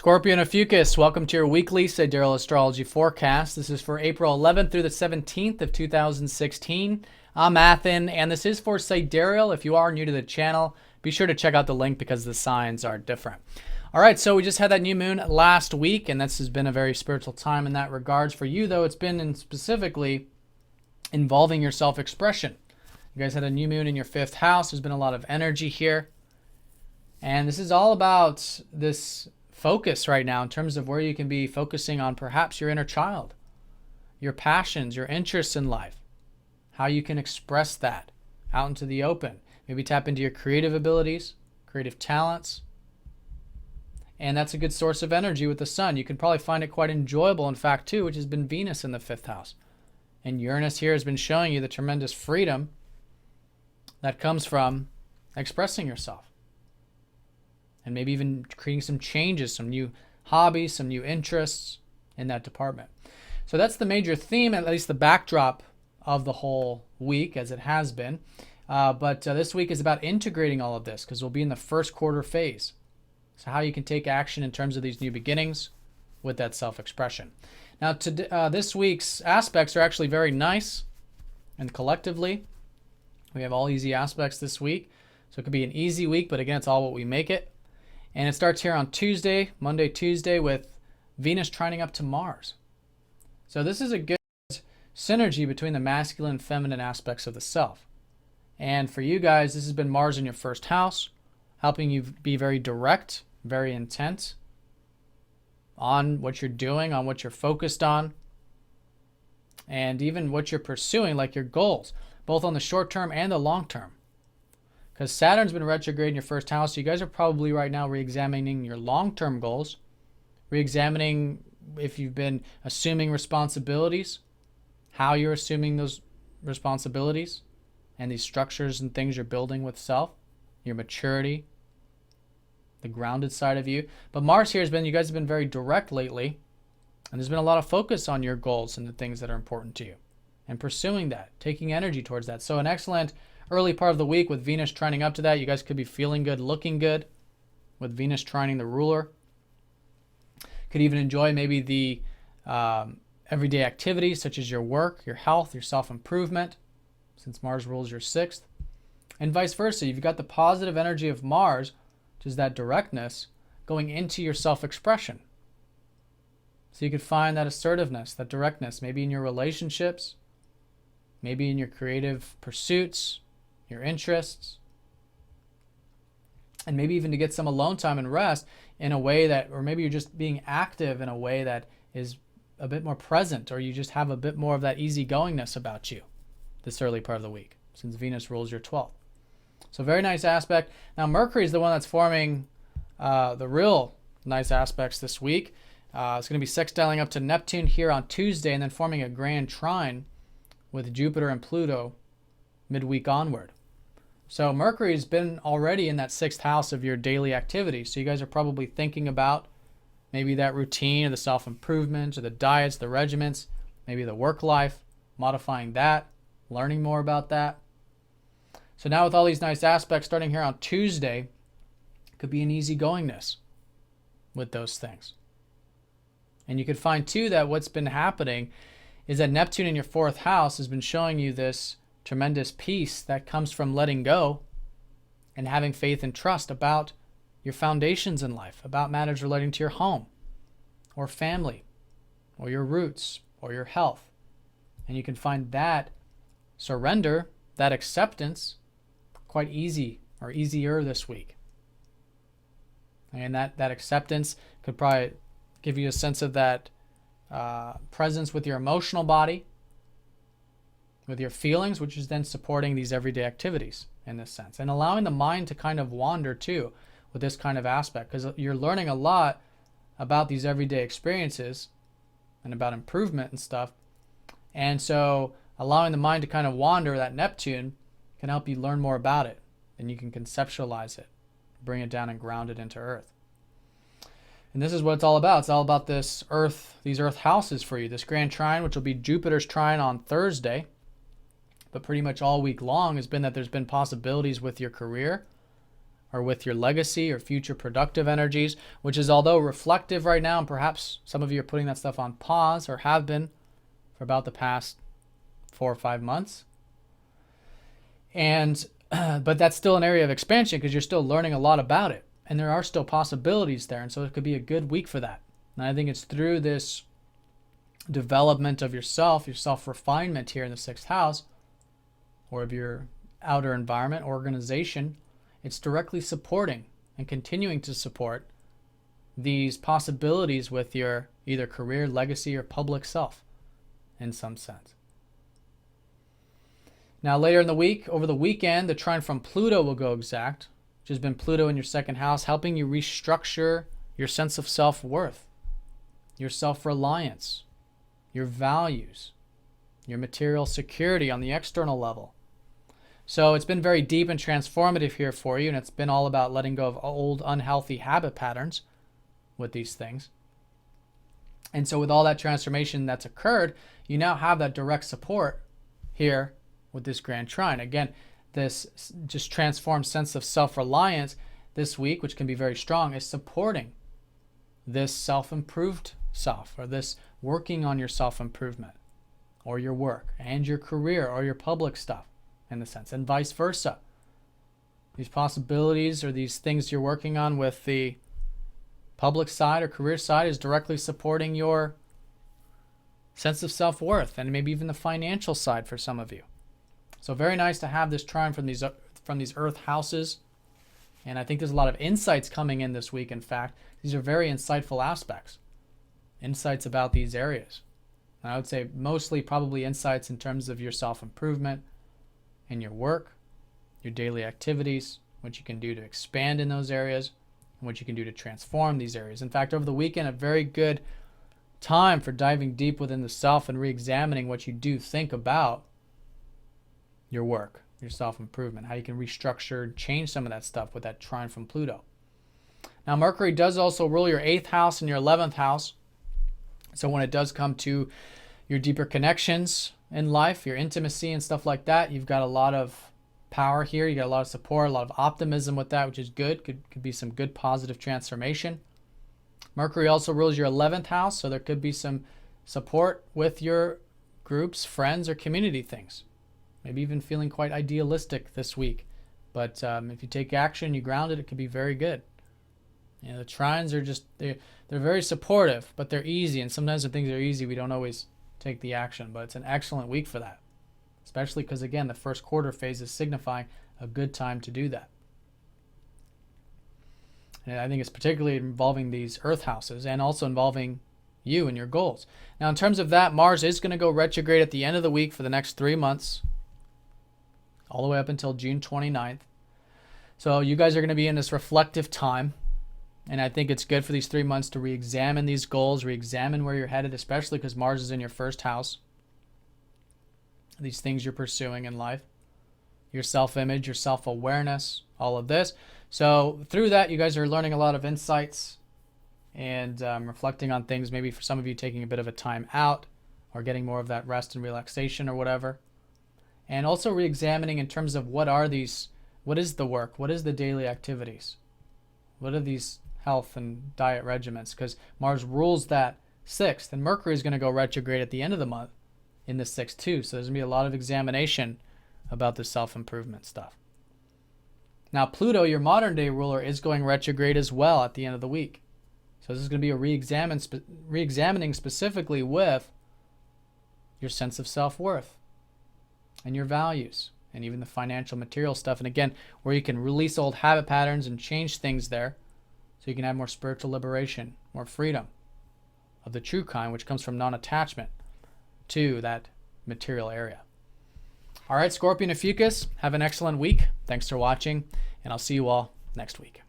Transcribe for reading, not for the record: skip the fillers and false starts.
Scorpio Ophiuchus, welcome to your weekly Sidereal Astrology forecast. This is for April 11th through the 17th of 2016. I'm Athen, and this is for Sidereal. If you are new to the channel, be sure to check out the link because the signs are different. All right, so we just had that new moon last week, and this has been a very spiritual time in that regards. For you, though, it's been specifically involving your self-expression. You guys had a new moon in your 5th house. There's been a lot of energy here. And this is all about this focus right now in terms of where you can be focusing on perhaps your inner child, your passions, your interests in life, how you can express that out into the open. Maybe tap into your creative abilities, creative talents. And that's a good source of energy with the sun. You can probably find it quite enjoyable, in fact, too, which has been Venus in the 5th house. And Uranus here has been showing you the tremendous freedom that comes from expressing yourself. And maybe even creating some changes, some new hobbies, some new interests in that department. So that's the major theme, at least the backdrop of the whole week, as it has been. But this week is about integrating all of this, because we'll be in the first quarter phase. So how you can take action in terms of these new beginnings with that self-expression. Now, this week's aspects are actually very nice, and collectively, we have all easy aspects this week. So it could be an easy week, but again, it's all what we make it. And it starts here on Tuesday, Monday, Tuesday, with Venus trining up to Mars. So this is a good synergy between the masculine and feminine aspects of the self. And for you guys, this has been Mars in your 1st house, helping you be very direct, very intent on what you're doing, on what you're focused on, and even what you're pursuing, like your goals, both on the short term and the long term. Because Saturn's been retrograde in your 1st house, so you guys are probably right now re-examining your long-term goals, re-examining if you've been assuming responsibilities, how you're assuming those responsibilities, and these structures and things you're building with self, your maturity, the grounded side of you. But Mars here you guys have been very direct lately, and there's been a lot of focus on your goals and the things that are important to you, and pursuing that, taking energy towards that. So an excellent early part of the week with Venus trining up to that. You guys could be feeling good, looking good with Venus trining the ruler. Could even enjoy maybe the everyday activities such as your work, your health, your self-improvement, since Mars rules your 6th. And vice versa. You've got the positive energy of Mars, which is that directness, going into your self-expression. So you could find that assertiveness, that directness, maybe in your relationships, maybe in your creative pursuits, your interests, and maybe even to get some alone time and rest in a way that, or maybe you're just being active in a way that is a bit more present, or you just have a bit more of that easygoingness about you this early part of the week, since Venus rules your 12th. So very nice aspect. Now Mercury is the one that's forming the real nice aspects this week. It's going to be sextiling up to Neptune here on Tuesday, and then forming a grand trine with Jupiter and Pluto midweek onward. So Mercury's been already in that 6th house of your daily activities. So you guys are probably thinking about maybe that routine or the self-improvement or the diets, the regimens, maybe the work life, modifying that, learning more about that. So now with all these nice aspects starting here on Tuesday, could be an easygoingness with those things. And you could find too that what's been happening is that Neptune in your 4th house has been showing you this tremendous peace that comes from letting go and having faith and trust about your foundations in life, about matters relating to your home or family or your roots or your health. And you can find that surrender, that acceptance, quite easy or easier this week. And that acceptance could probably give you a sense of that presence with your emotional body, with your feelings, which is then supporting these everyday activities in this sense, and allowing the mind to kind of wander too with this kind of aspect, because you're learning a lot about these everyday experiences and about improvement and stuff. And so allowing the mind to kind of wander, that Neptune, can help you learn more about it, and you can conceptualize it, bring it down and ground it into Earth. And this is what it's all about. It's all about this Earth, these Earth houses for you. This grand trine, which will be Jupiter's trine on Thursday, but pretty much all week long has been that there's been possibilities with your career or with your legacy or future productive energies, which is, although reflective right now, and perhaps some of you are putting that stuff on pause or have been for about the past 4 or 5 months. And but that's still an area of expansion because you're still learning a lot about it. And there are still possibilities there. And so it could be a good week for that. And I think it's through this development of yourself, your self-refinement here in the 6th house, or of your outer environment, organization, it's directly supporting and continuing to support these possibilities with your either career, legacy, or public self in some sense. Now later in the week, over the weekend, the trine from Pluto will go exact, which has been Pluto in your 2nd house, helping you restructure your sense of self-worth, your self-reliance, your values, your material security on the external level. So it's been very deep and transformative here for you, and it's been all about letting go of old unhealthy habit patterns with these things. And so with all that transformation that's occurred, you now have that direct support here with this grand trine. Again, this just transformed sense of self-reliance this week, which can be very strong, is supporting this self-improved self, or this working on your self-improvement or your work and your career or your public stuff in the sense, and vice versa. These possibilities or these things you're working on with the public side or career side is directly supporting your sense of self-worth and maybe even the financial side for some of you. So very nice to have this trine from these earth houses. And I think there's a lot of insights coming in this week. In fact, these are very insightful aspects. Insights about these areas. And I would say mostly probably insights in terms of your self-improvement and your work, your daily activities, what you can do to expand in those areas, and what you can do to transform these areas. In fact, over the weekend, a very good time for diving deep within the self and re-examining what you do think about your work, your self-improvement, how you can restructure, change some of that stuff with that trine from Pluto. Now, Mercury does also rule your 8th house and your 11th house. So when it does come to your deeper connections in life, your intimacy and stuff like that, you've got a lot of power here. You got a lot of support, a lot of optimism with that, which is good. Could be some good positive transformation. Mercury also rules your 11th house, so there could be some support with your groups, friends, or community things. Maybe even feeling quite idealistic this week. But if you take action, you ground it, it could be very good. You know, the trines are just, they're very supportive, but they're easy. And sometimes when things are easy, we don't always take the action. But it's an excellent week for that. Especially because, again, the first quarter phase is signifying a good time to do that. And I think it's particularly involving these earth houses and also involving you and your goals. Now, in terms of that, Mars is going to go retrograde at the end of the week for the next 3 months, all the way up until June 29th. So you guys are going to be in this reflective time. And I think it's good for these 3 months to re-examine these goals, re-examine where you're headed, especially because Mars is in your 1st house. These things you're pursuing in life, your self-image, your self-awareness, all of this. So through that, you guys are learning a lot of insights and reflecting on things, maybe for some of you taking a bit of a time out or getting more of that rest and relaxation or whatever. And also re-examining in terms of what is the work, what is the daily activities, what are these health and diet regimens, because Mars rules that 6th, and Mercury is going to go retrograde at the end of the month in the 6th too. So there's going to be a lot of examination about the self-improvement stuff. Now, Pluto, your modern day ruler, is going retrograde as well at the end of the week. So this is going to be a re-examining specifically with your sense of self-worth and your values and even the financial material stuff. And again, where you can release old habit patterns and change things there so you can have more spiritual liberation, more freedom of the true kind, which comes from non-attachment to that material area. All right, Scorpio Ophiuchus, have an excellent week. Thanks for watching, and I'll see you all next week.